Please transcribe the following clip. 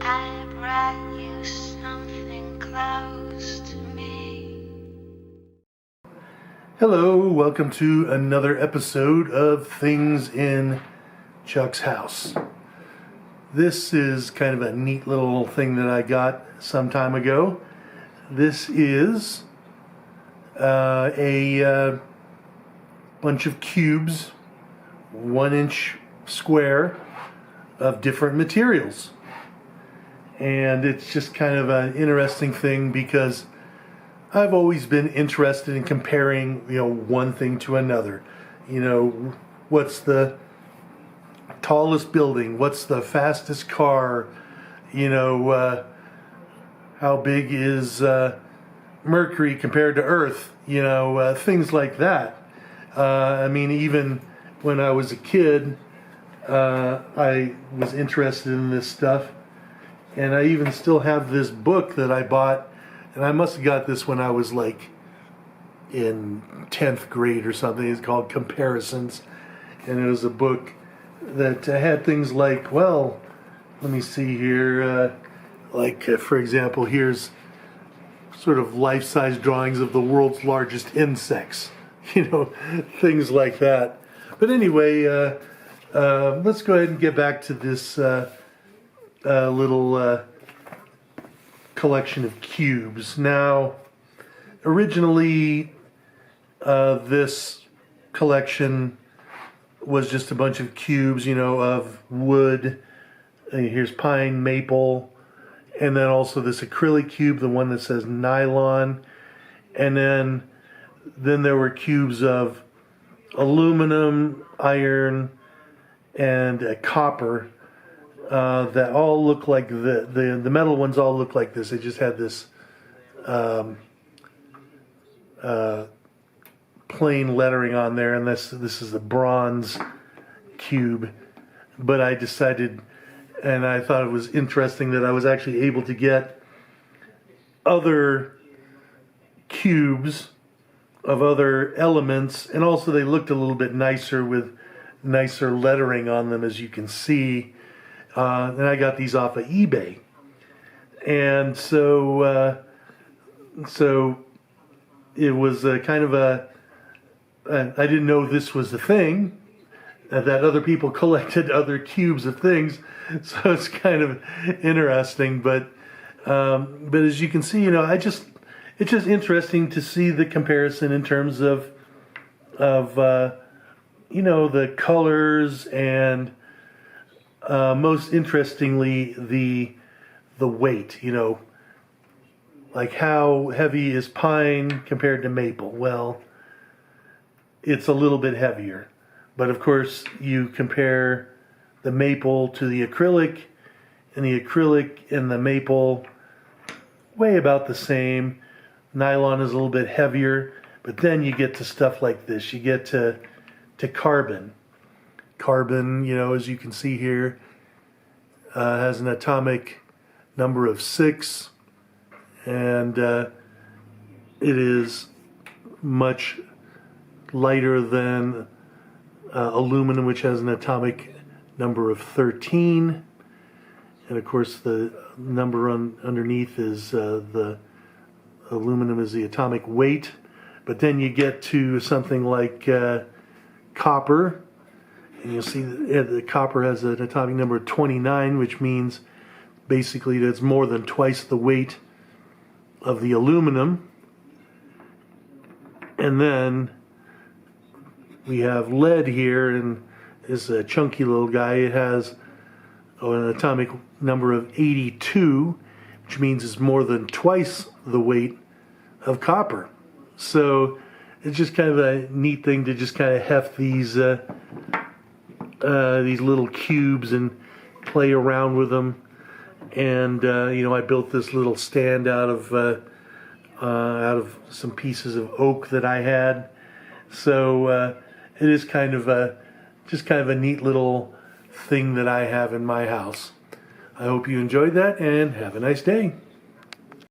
I brought you something close to me. Hello, welcome to another episode of Things in Chuck's House. This is kind of a neat little thing that I got some time ago. This is a bunch of cubes, 1 inch square, of different materials. And it's just kind of an interesting thing because I've always been interested in comparing, one thing to another. What's the tallest building? What's the fastest car? How big is Mercury compared to Earth? Things like that. Even when I was a kid, I was interested in this stuff. And I even still have this book that I bought, and I must have got this when I was like in 10th grade or something. It's called Comparisons. And it was a book that had things like, let me see here. For example, here's sort of life-size drawings of the world's largest insects. Things like that. But anyway, let's go ahead and get back to this little collection of cubes. Now, originally, this collection was just a bunch of cubes, of wood. Here's pine, maple, and then also this acrylic cube, the one that says nylon. And then there were cubes of aluminum, iron, and copper. That all look like the metal ones all look like this. They just had this plain lettering on there, and this is the bronze cube. But I decided, and I thought it was interesting that I was actually able to get other cubes of other elements, and also they looked a little bit nicer with nicer lettering on them, as you can see. And I got these off of eBay. And so it was kind of I didn't know this was the thing, that other people collected other cubes of things. So it's kind of interesting. But as you can see, it's just interesting to see the comparison in terms of the colors and most interestingly, the weight, like how heavy is pine compared to maple? Well, it's a little bit heavier. But of course, you compare the maple to the acrylic, and the acrylic and the maple weigh about the same. Nylon is a little bit heavier, but then you get to stuff like this. You get to carbon. Carbon, as you can see here, has an atomic number of 6, and it is much lighter than aluminum, which has an atomic number of 13. And of course, the number underneath is the aluminum is the atomic weight. But then you get to something like copper. And you'll see that the copper has an atomic number of 29, which means basically that it's more than twice the weight of the aluminum. And then we have lead here, and is a chunky little guy. It has an atomic number of 82, which means it's more than twice the weight of copper. So it's just kind of a neat thing to just kind of heft these little cubes and play around with them. And I built this little stand out of some pieces of oak that I had. So it is kind of a neat little thing that I have in my house. I hope you enjoyed that, and have a nice day.